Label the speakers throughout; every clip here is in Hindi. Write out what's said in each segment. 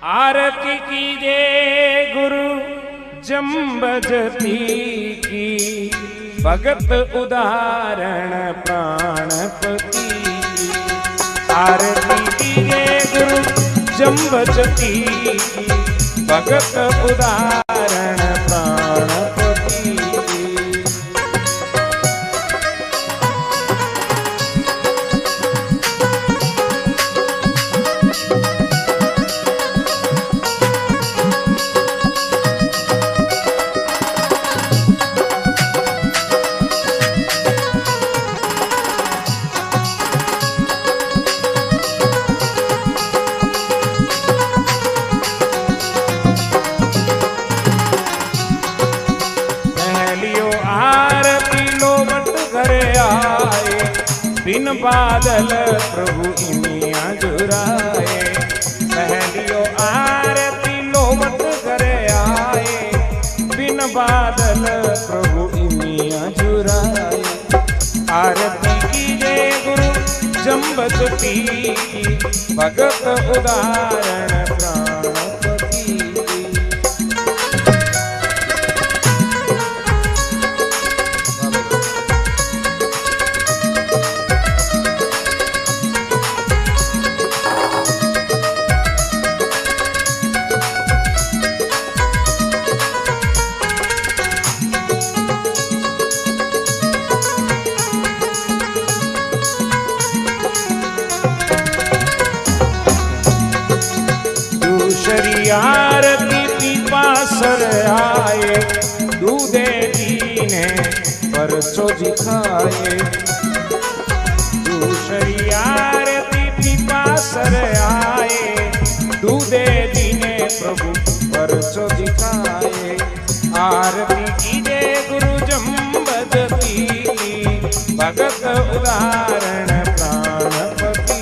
Speaker 1: आरती कीजे गुरु जम्बजती की, भगत उदाहरण प्राणपति। आरती कीजे गुरु जम्बजती की, भगत उदाहरण प्राणपति। बिन बादल प्रभु इनिया जुराए, पहलियो आरती लोमट करे आए। बिन बादल प्रभु इनिया जुराए, आरती कीजे गुरु जम्बजती की, भगत उदाहरण प्राणपति। आरती पीपासर आए, दूधे दीने परचो दिखाए। दूसरी आरती पीपासर आए, दूधे दीने प्रभु परचो दिखाए। आरती कीजे गुरु जम्बजती की, भगत उदाहरण प्राणपति।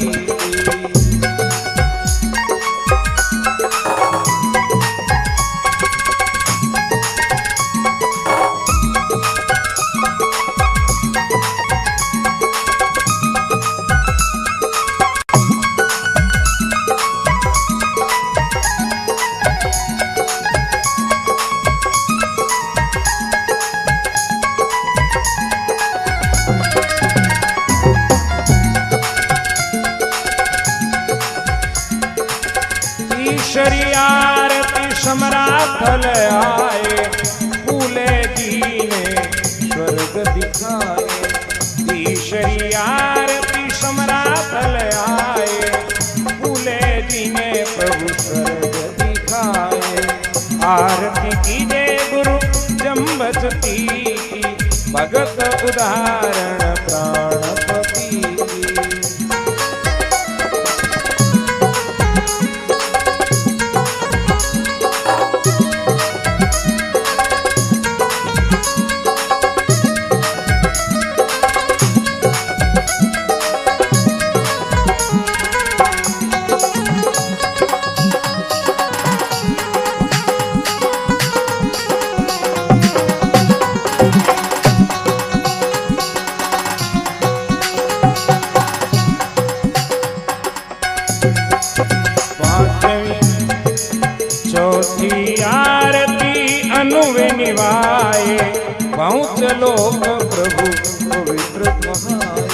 Speaker 1: ईश्वरी आरती समराथल आए, फूले दीने स्वर्ग दिखाए। ईश्वरी आरती समराथल आए, फूले दीने प्रभु स्वर्ग दिखाए। आरती कीजे गुरु जम्बजती की, भगत उदाहरण प्राणपति। चौथी आरती अनुवे निभाए, पहुँच लोक प्रभु पवित्र कहाए।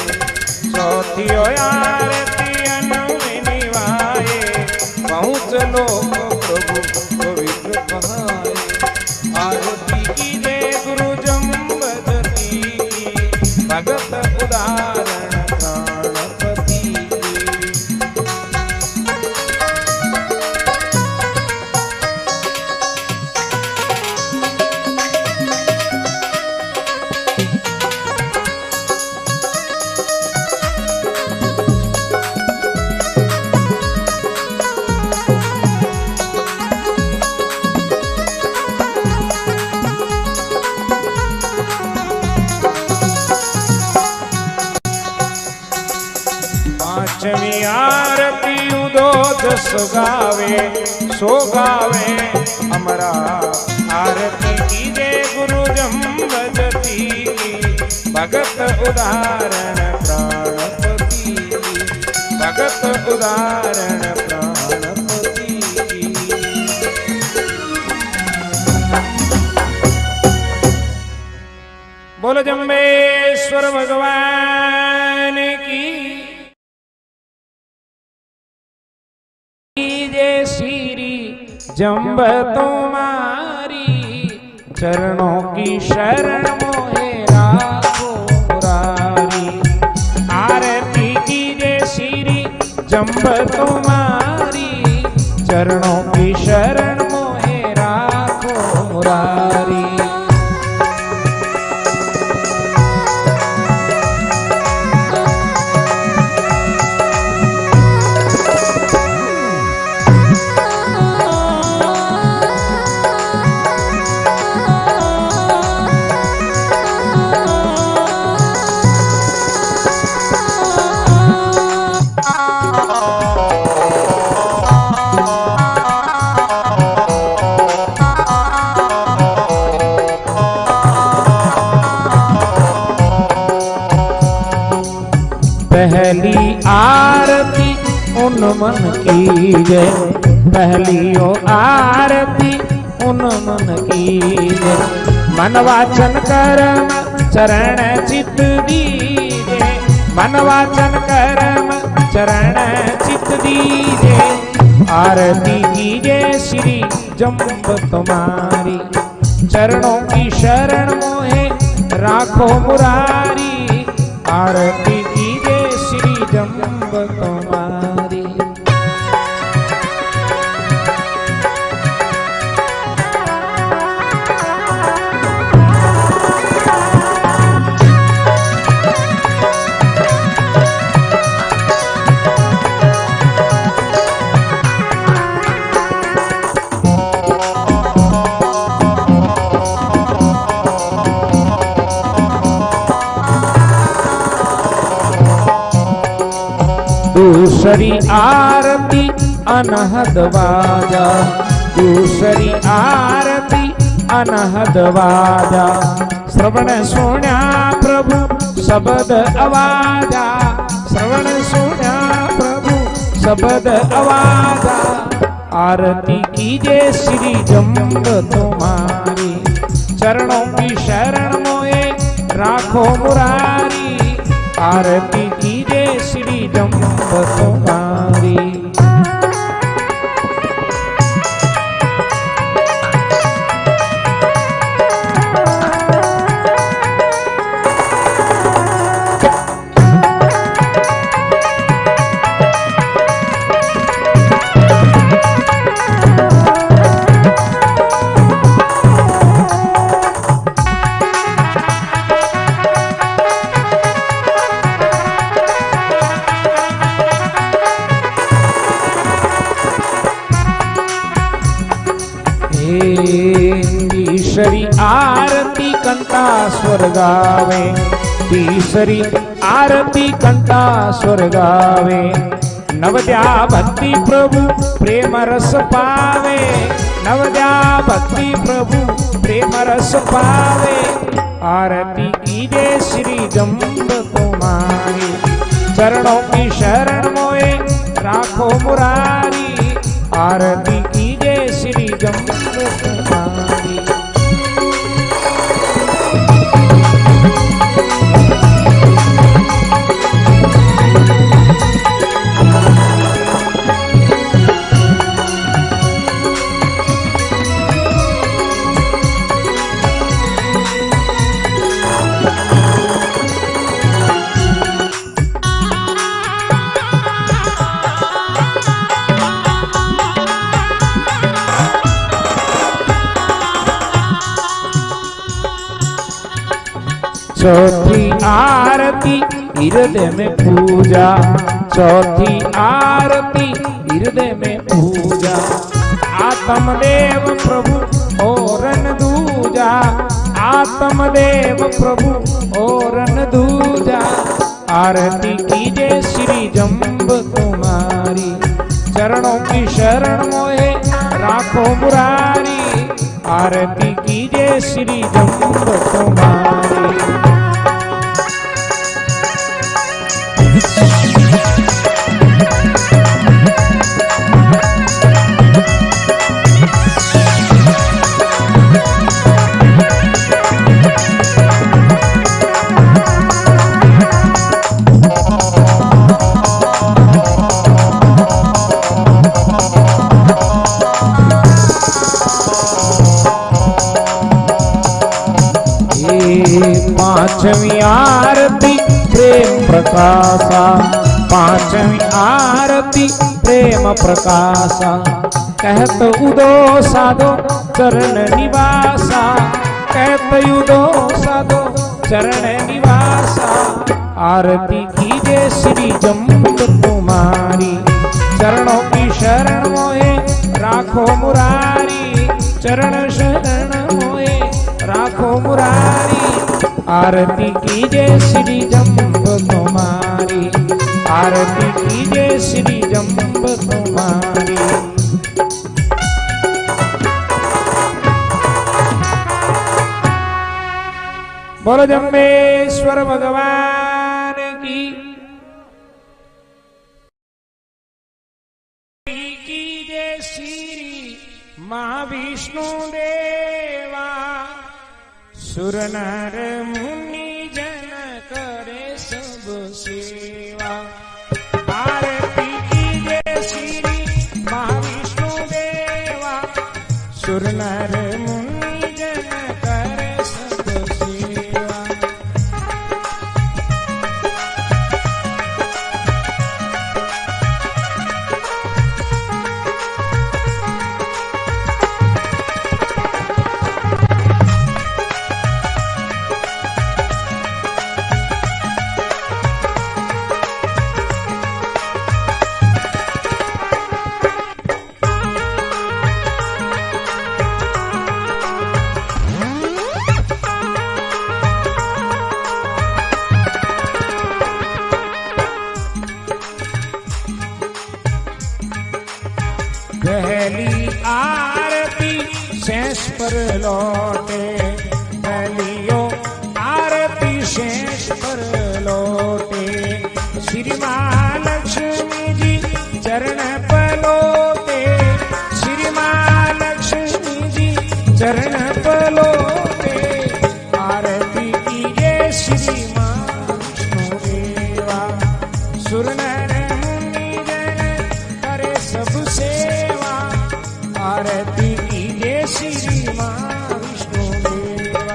Speaker 1: चौथी आरती अनुवे निभाए, पहुँच लोक प्रभु पवित्र कहाए। आरती कीजे गुरु जम्बजती की, भगत उदाहरण प्राणपति। पांचवी आरती उदो जस गावे, सो गावे अमरा। आरती कीजे गुरु जम्बजती की, भगत उदाहरण प्राणपति। भगत उदाहरण प्राणपति। बोलो जम्बेश्वर भगवान की जय। श्री जम्ब तुम्हारी चरणों की शरण मोहे राखो मुरारी। आरती कीजिए श्री जम्ब तुम्हारी चरणों की शरण मोहे राखो मुरारी। पहली आरती उन मन की जय। पहली ओ आरती उन मन की जय। मन वाचन कर्म चरण चित दीजे। मन वाचन कर्म चरण चित दीजे। आरती कीजिए श्री जम्ब तुम्हारी चरणों की शरण मोहे राखो मुरारी। आरती कीजिए श्री जम्ब तुम्हारी। दूसरी आरती अनहद बाजा। दूसरी आरती अनहद बाजा। श्रवण सुण्या प्रभु शब्द आवाजा। श्रवण सुण्या प्रभु शब्द आवाजा। आरती कीजिए श्री जम्ब तुम्हारी चरणों की शरण मोहे राखो मुरारी। आरती कीजिए श्री जम्ब तुम्हारी। तीसरी आरती कंठा स्वर गावे। तीसरी आरती कंठा स्वर गावे। नवद्या भक्ति प्रभु प्रेम रस पावे। नवद्या भक्ति प्रभु प्रेम रस पावे। आरती कीजिए श्री जम्ब तुम्हारी चरणों की शरण मोहे राखो मुरारी। आरती कीजिए श्री जम्ब तुम्हारी। चौथी आरती हृदय में पूजा। चौथी आरती हृदय में पूजा। आत्मदेव प्रभु ओरन दूजा। आत्मदेव प्रभु ओरन दूजा। आरती कीजिए श्री जम्ब तुम्हारी चरणों की शरण मोहे राखो मुरारी। आरती कीजिए श्री जम्ब तुम्हारी। पांचवी आरती प्रेम प्रकाशा, पांचवी आरती प्रेम प्रकाशा। कहत उदो साधो चरण निवासा, कहत उदो साधो चरण निवासा। आरती कीजे श्री जम्बू तुम्हारी, चरणों की शरण मोहे राखो मुरारी, चरण शरण मोहे राखो मुरारी। आरती कीजे श्री जम्बू तुम्हारी, आरती कीजे श्री जम्बू तुम्हारी। बोलो जम्बेश्वर भगवान की। कीजे श्री महाविष्णु देवा, सुर नर मुनि जन करे सब सेवा। आरती कीजे श्री महाविष्णु देवा, सुर नर मुनि जन करे सब सेवा। पहली आरती शेष पर लौटे, पहलियो आरती शेष पर लौटे। श्री महालक्ष्मी जी चरण पलोटे, श्री महालक्ष्मी जी चरण पलोटे। आरती कीजे श्री महाविष्णु देवा, सुर नर मुनि जन करे सब सेवा। आरती कीजे श्री महाविष्णु देवा।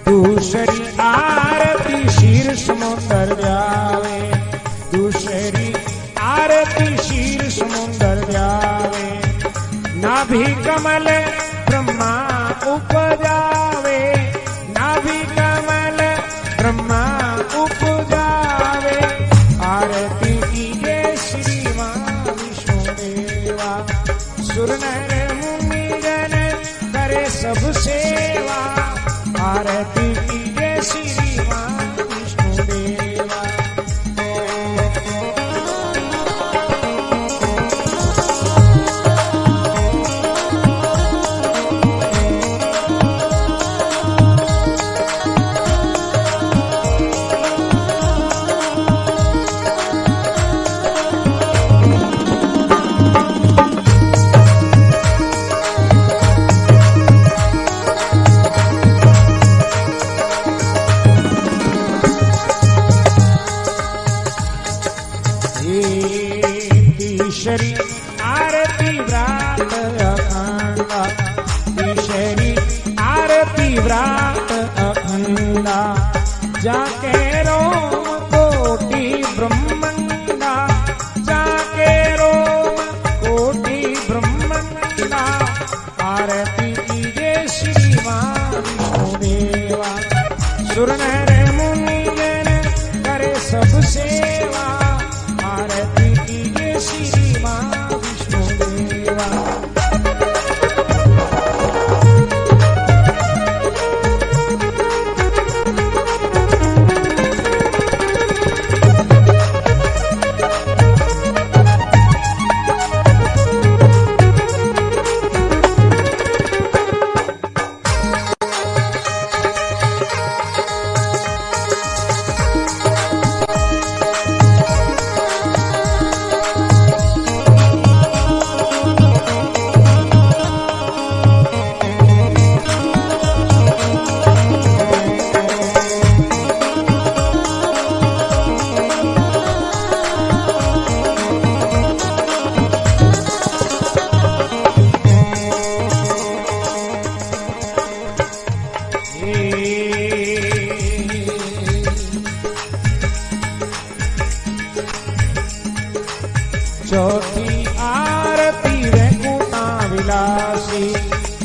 Speaker 1: दूसरी आरती शीर्ष समुंदर जावे, दूसरी आरती शीर्ष समुंदर जावे। नाभि कमल ब्रह्मा उपजावे, नाभि कमल ब्रह्मा उपजावे। आरती कीजे श्री महाविष्णु देवा, सुर नर मुनि जन करे सब सेवा। आरती कीजे श्री महाविष्णु देवा।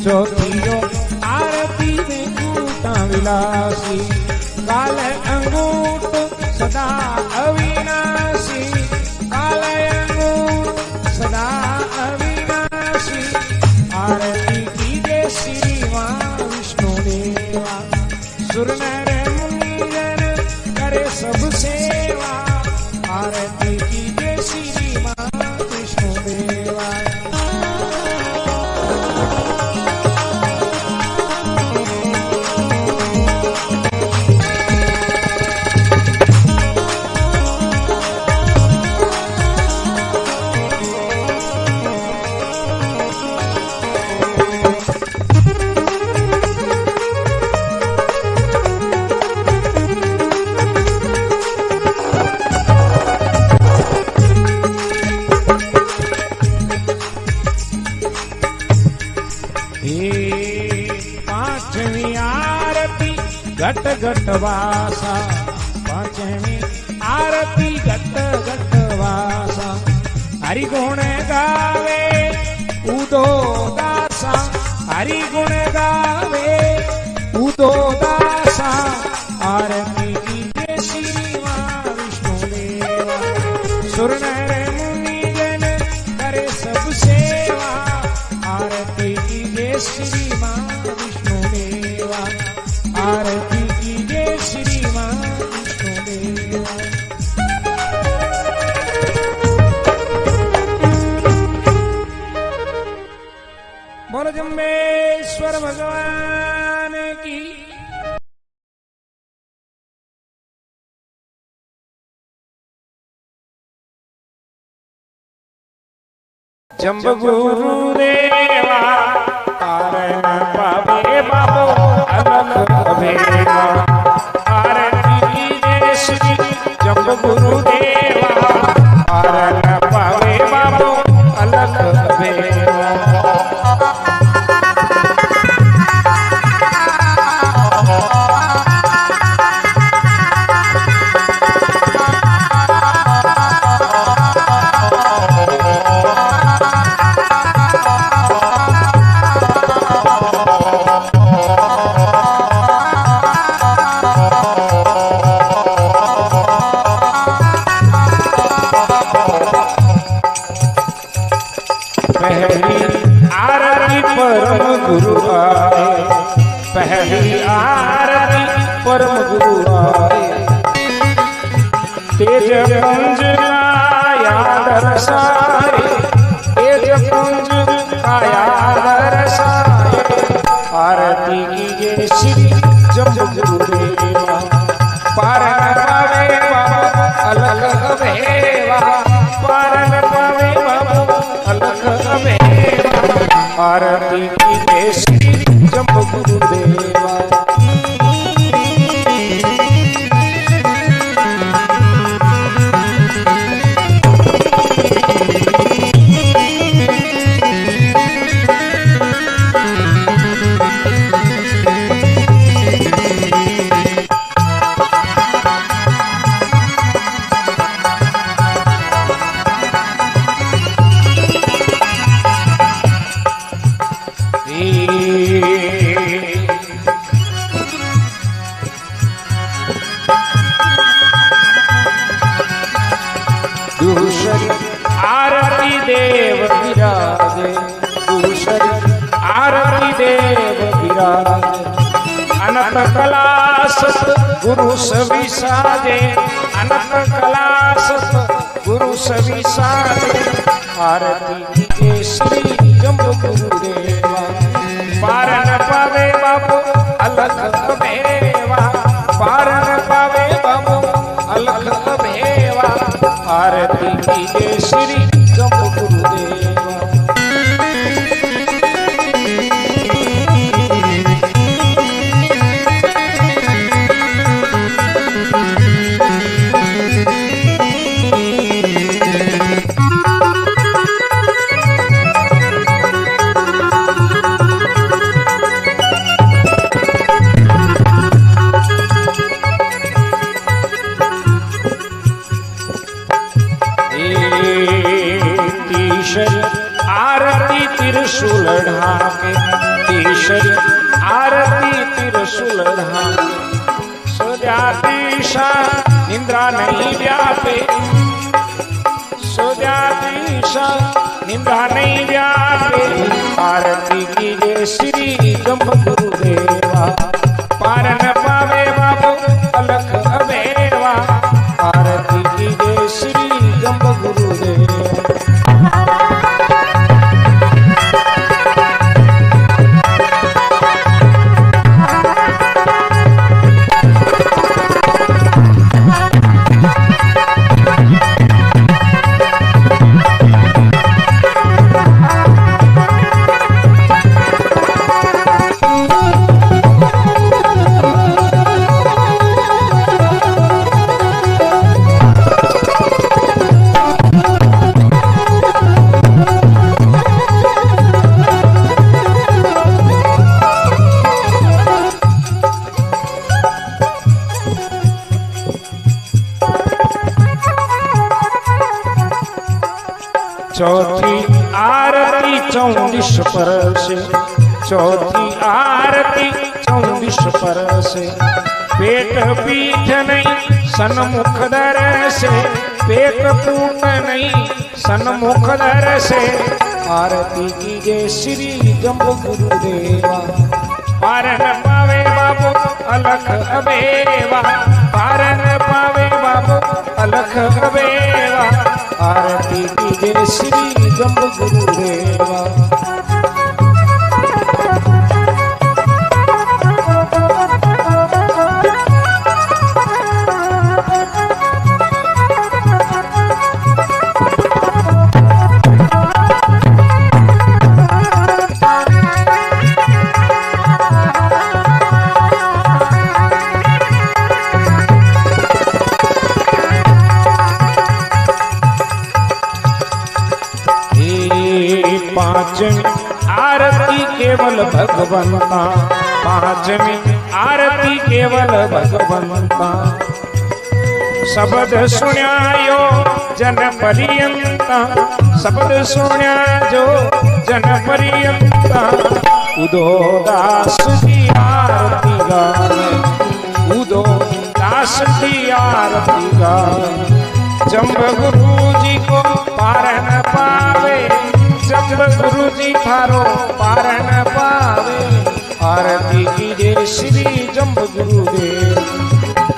Speaker 1: चौथियो आरती में कूटा विलासी काल अंगूठ सदा अविनाशी काल अंगूठ सदा अविनाशी आरती कीजे श्री मां विष्णु देवा सुर नर मुनिजन करे सब सेवा आरती कीजे श्री मां विष्णु देवा पांचवी आरती घट घट वासा पांचवी आरती घट घट वासा हरि गुण गावे उदो दासा हरि गुण गावे उदो दासा आरती कीजे श्री मां विष्णु देवा सुर नर मुनिजन करे सब सेवा आरती कीजे श्री मां विष्णु देवा आरती कीजे श्री मां विष्णु देवा बोलो जम्बेश्वर भगवान की जम्ब गुरुदेवा कारण पावे बाबो अलग अभेवा आरती कीजे श्री जम्ब गुरुदेवा कारण पावे बाबो अलग अभेवा पहली आरती परम गुरु आए तेज पुंज काया दर्शाए तेज पुंज काया दर्शाए आरती कीजे श्री जम्ब गुरुदेवा पारन पावे बाबा अलग अभेवा पारन पावे बाबा अलग अभेवा आरती कीजे श्री जम्ब गुरुदेवा दूषर आरती देव विराजे दूषर आरती देव विराजे अनंत कला सत गुरु सवि साजे अनंत कला सत गुरु सवि साजे आरती कीजे श्री जम्ब गुरुदेवा पारन पावे बाबू अलग अभेवा पारन पावे बाबू अलग अभेवा आरती कीजे श्री जम्ब गुरुदेवा आरती त्रिशूल ढाके दूसरी आरती त्रिशूल धाम सूर्याधीशा निंद्रा नहीं व्यापे सूर्याधीशा निंद्रा नहीं व्यापे आरती कीजिए श्री जम्ब गुरुदेवा पार न पावे बाबू अलख अबेवा आरती कीजिए श्री जम्ब गुरुदेवा चौथी आरती 44 पर से चौथी आरती 44 पर से पेट पीठ नहीं सन्मुख दर से पेट पूट नहीं सन्मुख दर से आरती कीजिए श्री जम्ब गुरुदेवा पार न पावे बाबू अलख अबेवा पार न पावे बाबू अलख अबेवा आरती कीजिए श्री जम्ब गुरुदेवा पांचवी आरती केवल भगवंता पांचवी आरती केवल भगवंता शब्द सुन्यायो जन पर्यंता शब्द सुन्या जो जन पर्यंता उदो दास की आरती गाए उदो दास की आरती गाए जम्ब गुरु जी को पार न पावे जब गुरु जी थारो पार न पावे आरती कीजिए श्री जम्ब गुरुदेव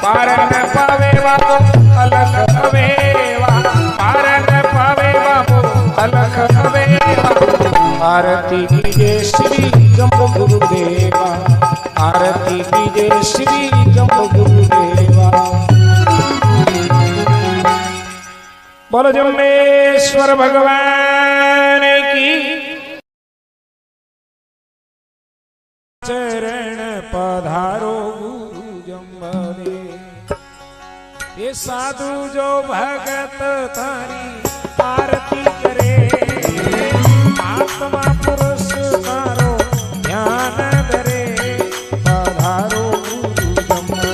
Speaker 1: पार न पावे बाबू अलख अबेवा पार न पावे बाबू अलख अबेवा आरती कीजिए श्री जम्ब गुरुदेवा आरती कीजिए श्री जम्ब गुरुदेवा बोलो जम्बेश्वर भगवान की चरण पधारो गुरु जम्बे ये साधु जो भगत तारी आरती करे आत्मा पुरुष तारो ध्यान धरे पधारो गुरु जम्बे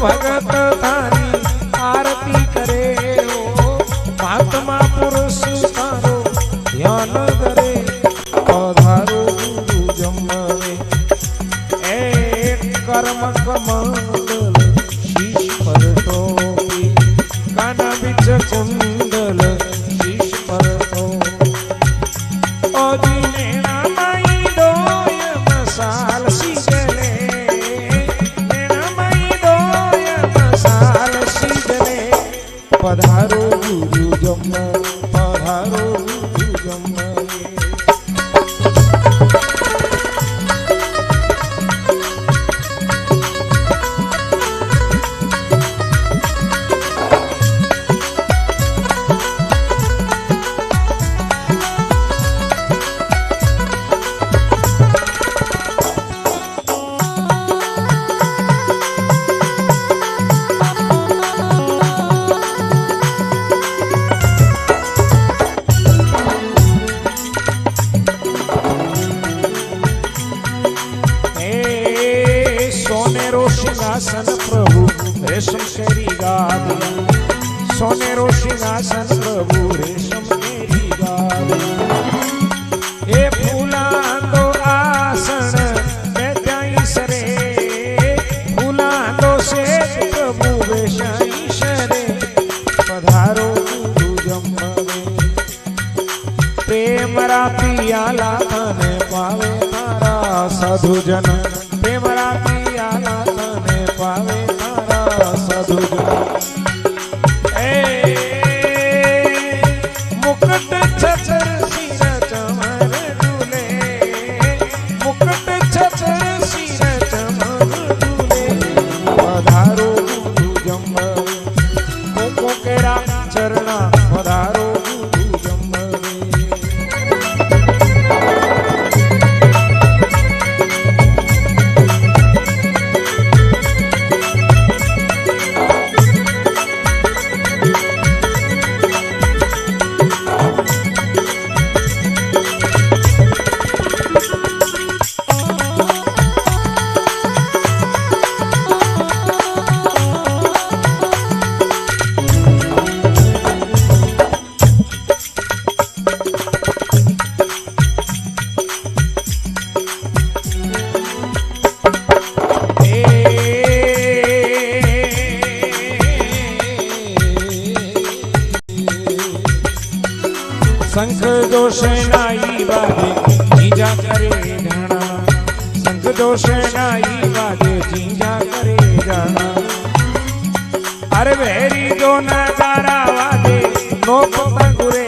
Speaker 1: भगत थारी आरती करे हो महात्मा पुरुष तारो ध्यान करे पधारो गुरु जम्बे एक कर्म कमल शीश पर टोपी काना बिच सिंहासन प्रभु रेशम केरी गादिया सोनेरो सिंहासन प्रभु रेशम केरी गादिया ए फूला दो आसन बेजाई सरे फूला दो से प्रभु बेशाई शरे पधारो गुरु जम्मवे प्रेम रा पियाला तने पावे तारा साधु जन प्रेम रा पियाला तने पावे तारा साधु जन मुकुट छतर सिर चमर डूले मुकुट छतर सिर चमर डूले पधारो गुरु जम्मवे मुको केरा चरणा पधारो गुरु जम्मवे शंख जो सेनाई बाजे जीजा करे जाना शंख जो सेनाई बाजे जीजा करे जाना अरे भेरी जो नगारा वाजे नो पतंगुरे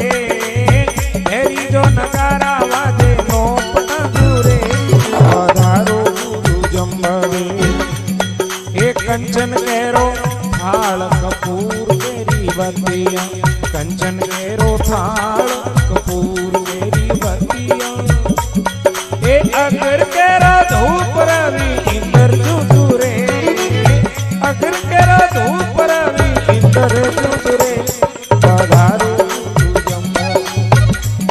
Speaker 1: भेरी जो नगारा वाजे नो पतंगुरे पधारो गुरु जम्मवे एक कंचन केरो थाल कपूर केरी बतिया कंचन केरो थाल कपूर मेरी बतिया ए अगर केरा धूप रवि इंदर जुदुरे अगर केरा धूप रवि इंदर जुदुरे पधारो गुरु जम्मवे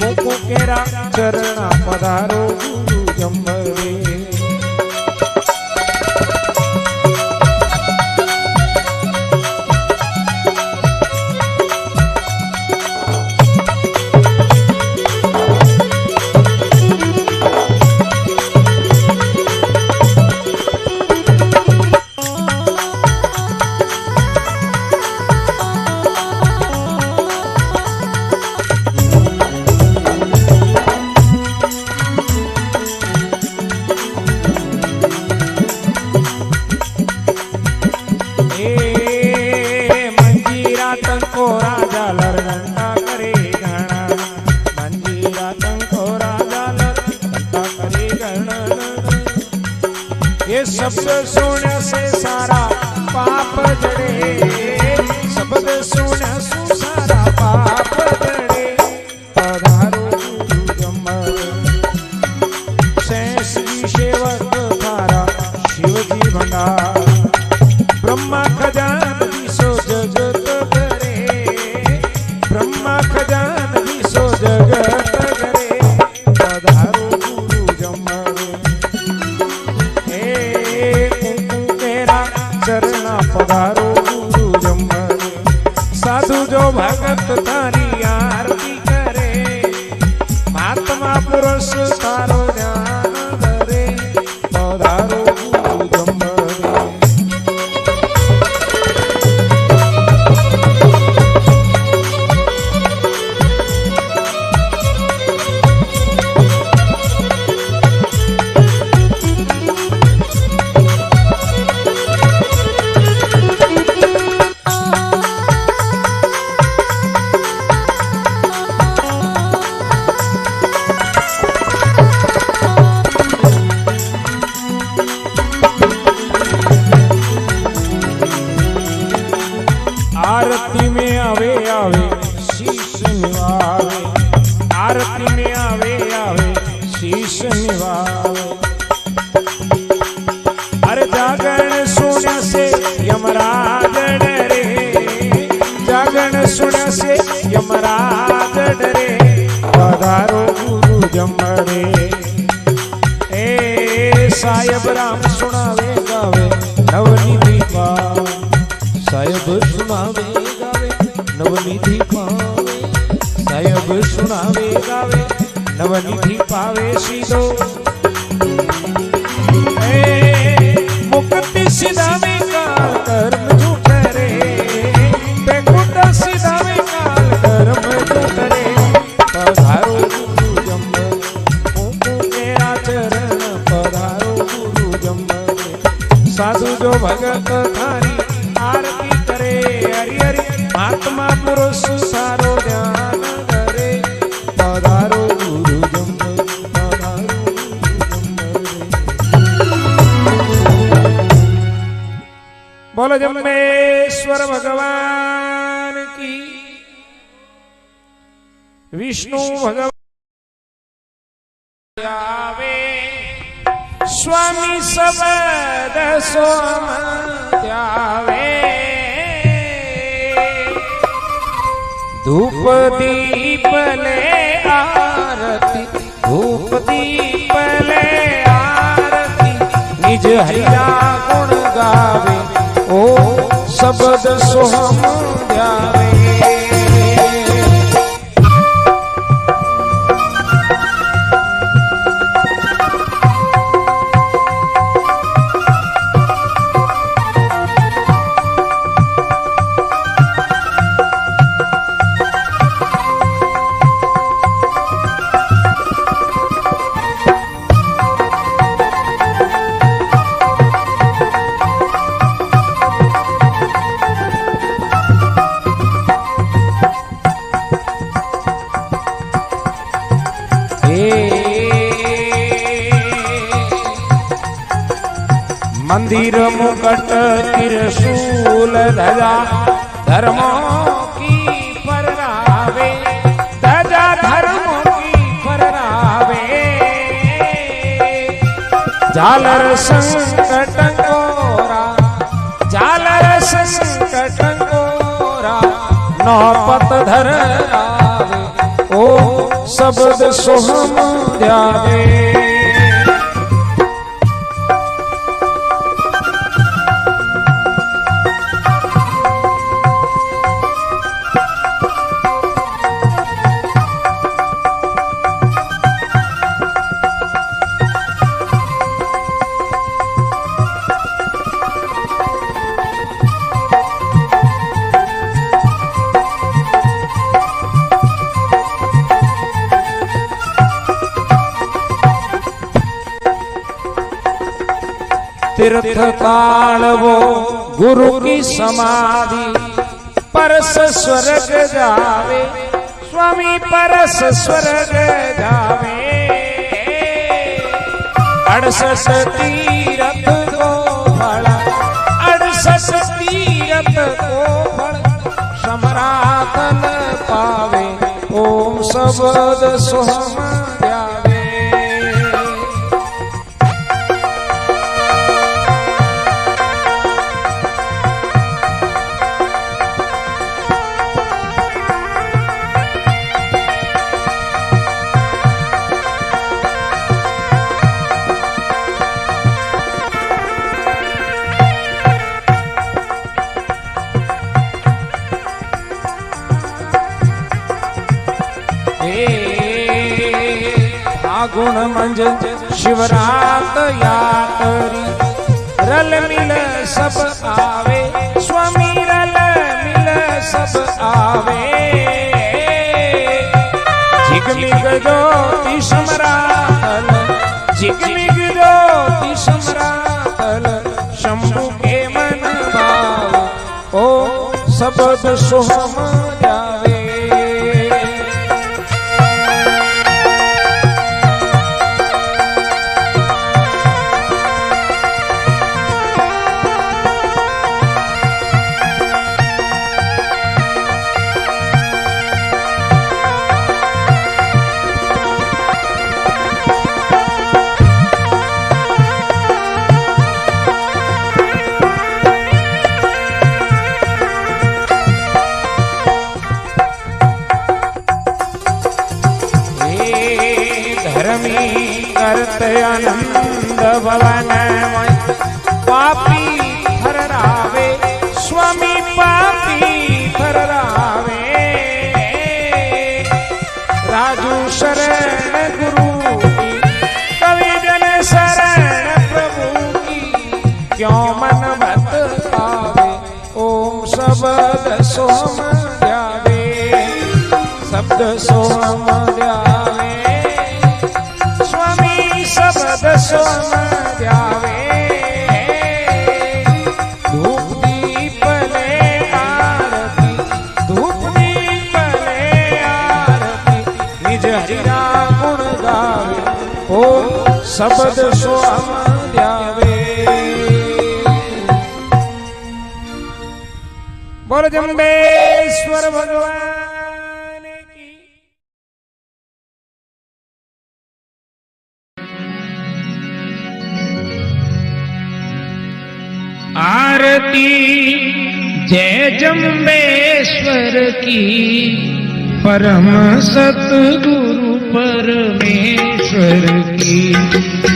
Speaker 1: मुको केरा चरणा पधारो गुरु जम्मवे तंको राजा लरघंटा करे गणा मंजीरा तंको राजा लरघंटा करे गणा ये शब्द सुनने से सारा पाप जड़े शब्द सुनने से सारा पाप जड़े पधारो गुरु जम्मवे शेष जी सेवक थारा शिवजी भंडार ब्रह्मा खजान सो जगत ब्रह्मा खजान भी सो जगत करे पधारो गुरु जम्मवे हे कुंकु केरा चरणा पधारो गुरु जम्मवे साधु जो भगत तारी आरती करे महात्मा पुरुष तारो ध्यान धरे पधारो गुरु जम्मवे आरती में आवे आवे शीश निवावे आरती में आवे आवे शीश निवावे अरे जागरण सुन से यमराज डरे जागरण सुन से यमराज डरे पधारो गुरु जम्मवे ए सायब राम सुनावे गावे नवनिधि सुनावे गावे नवनिधि पावे सीधो मुक्ति सिधावे काल कर्म झूठे रे बेकुट सिधावे काल कर्म झूठे रे पधारो गुरु जम्बर मुकु मेरा चरण पधारो गुरु जम्बर साधु जो भगत थारी आरती करे हरि हरि आत्मा पुरुष सारो ध्यान करे पधारो गुरु जम्बर पधारो गुरु जम्बर बोलो जम्बेश्वर भगवान की विष्णु भगवान आवे स्वामी सबद सोम त्यावे धूप दीप ले आरती धूप दीप ले आरती निज हरिया गुण गावे ओ सबद सोम ध्यावे मंदिर मुकट त्रिशूल ध्वजा धर्मों की फहरावे ध्वजा धर्मों की फहरावे झालर संकट कोरा झालर संकट कोरा नौपत धरावे ओ शब्द सोहम ध्यावे तीर्थ काल वो गुरु की समाधि परस स्वर्ग जावे स्वामी परस स्वर्ग जावे 68 तीरथ को बड़ा 68 तीरथ को बड़ा समरातन पावे ओम शब्द सोहम ध्यावे फागुन मंज शिवरात यात्री रल मिल सब आवे स्वामी रल मिल सब आवे झिगमिग ज्योति समरातल झिगमिग ज्योति समरातल शंभु के मन भाव ओ शब्द सोहम जावे आनंद भवन पापी थररावे स्वामी पापी थररावे सोम द्यावे, शब्द सोम द्यावे, स्वामी शब्द सोम द्यावे। धूप दीप ले आरती, धूप दीप ले आरती, निज हरिना गुण गावे, ओ शब्द सोम द्यावे। बोल जम्बेश्वर भगवान की।
Speaker 2: आरती जय जम्बेश्वर की, परम सतगुरु परमेश्वर की।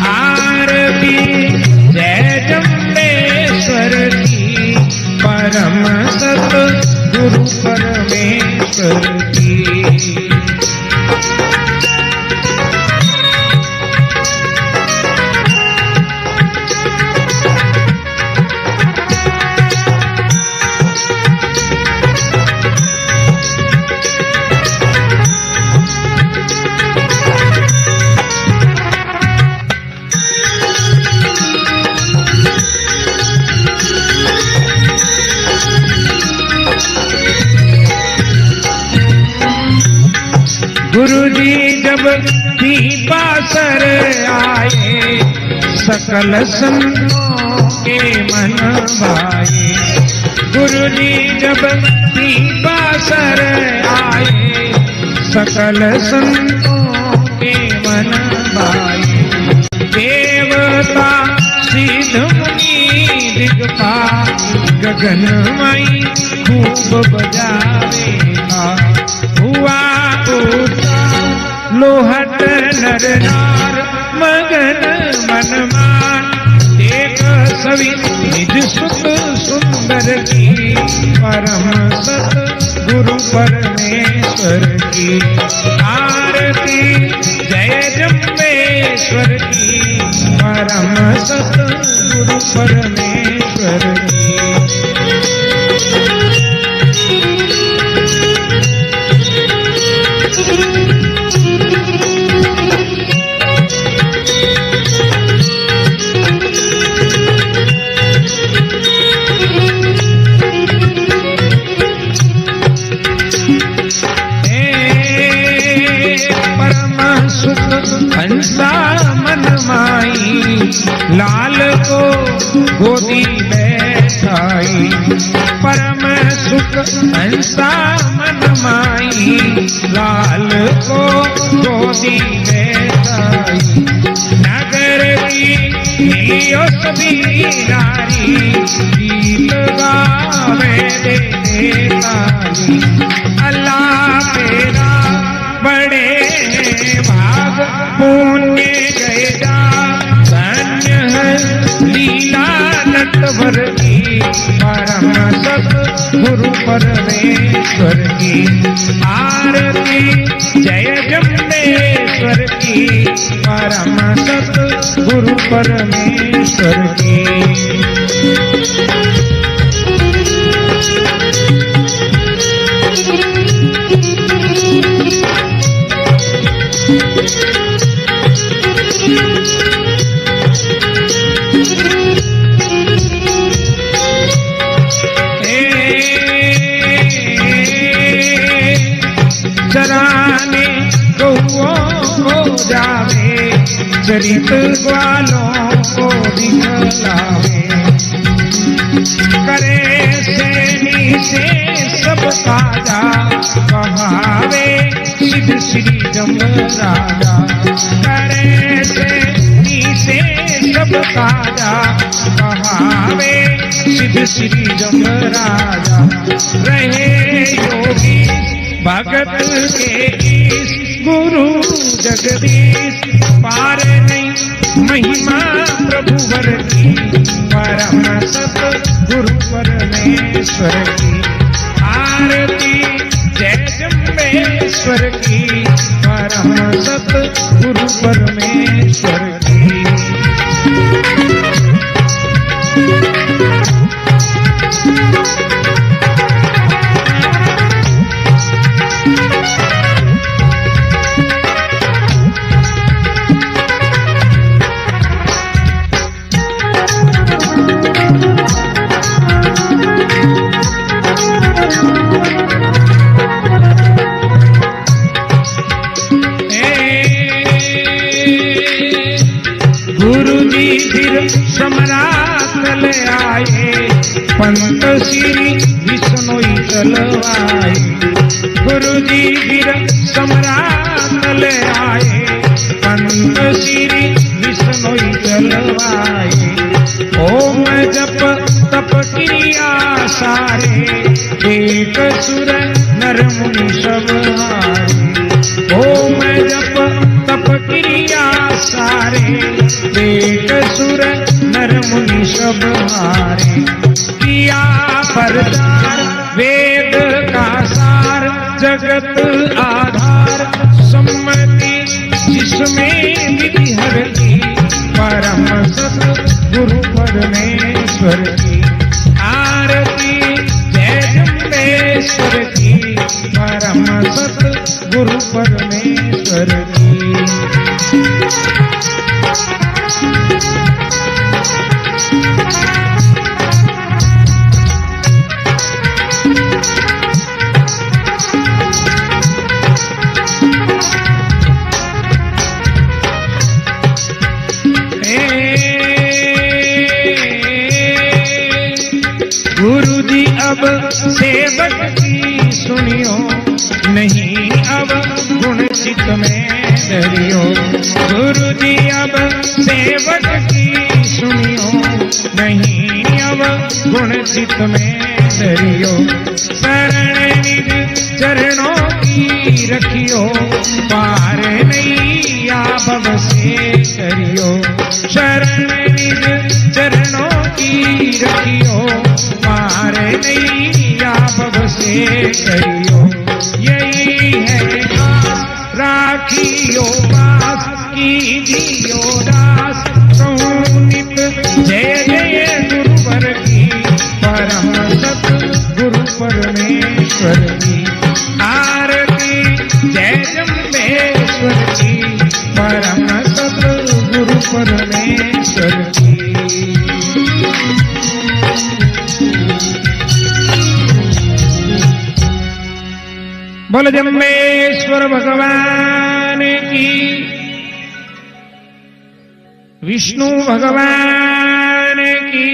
Speaker 2: आरती जय जम्बेश्वर की, परम सतगुरु परमेश्वर की। गुरुजी जब भी पासर आए, सकल संतों के मन भाए। गुरुजी जब भी पासर आए, सकल संतों के मन भाए। देवता सिद्ध मुनि दिग्पाल, गगनमयी खूब बजावेगा। हुआ लोहट नर नार, मगन मन मान, देख सभी निज सुत सुंदर की। परम सत गुरु परमेश्वर की। आरती जय जम्बेश्वर की, परम सत गुरु परमेश्वर की। हंसा मन माई, लाल को गोदी बैठाई। परम सुख हंसा मन माई, लाल को गोदी बैठाई। नगर की मिलियो सभी नारी, गीत गावे दे ताली। अल्लाह तेरा बड़े भाग पुण्य गए जा, धन्य है लीला नटवर की। परम सत गुरु परमेश्वर की। आरती जय जम्बेश्वर की, परम सत गुरु परमेश्वर की। चराने गौओं को जावे, चरित ग्वालों को दिखलावे। करे सेनी से सब काजा, कहावे सिद्ध श्री जमराजा। करे सेनी से सब काजा, कहावे सिद्ध श्री जमराजा। रहे योगी भगत के ईश, गुरु जगदीश पार नहीं महिमा प्रभुवर की। परम सत गुरु परमेश्वर की। आरती जय जम्बेश्वर की, परम सत गुरु परमेश्वर की। जी फिर सम्राट ले आए, पंत श्री विष्णु चलवाए। गुरु जी फिर सम्राट ले आए, पंत श्री विष्णु चलवाए। ओम जप तप क्रिया सारे, एक सुर नर मुनि सब हारे। ओम जप तप क्रिया सारे, एक सुर नर मुनि सब हारे। किया प्रचार वेद का सार, जगत आधार सम्मति जिसमें विधि हर की। परम सत गुरु परमेश्वर की आरती, जय जम्बेश्वर की। परम सत गुरु परमेश्वर की। गुरु जी अब सेवक की सुनियो, नहीं अब गुण चित में डरियो। गुरु जी अब सेवक की सुनियो, नहीं अब गुण चित में डरियो। शरण निज चरणों की रखियो, पार नैया भव से करियो। शरण निज चरणों की रखियो, पार नैया भव से करियो। यही है आस राखियो पास, कीजियो दास कहूँ नित। जय जय गुरुवर की, परम सत गुरु परमेश्वर की आरती। जय जम्बेश्वर की, परम सत गुरु परमेश्वर की। बोल जम्बेश्वर भगवान की, विष्णु भगवान की।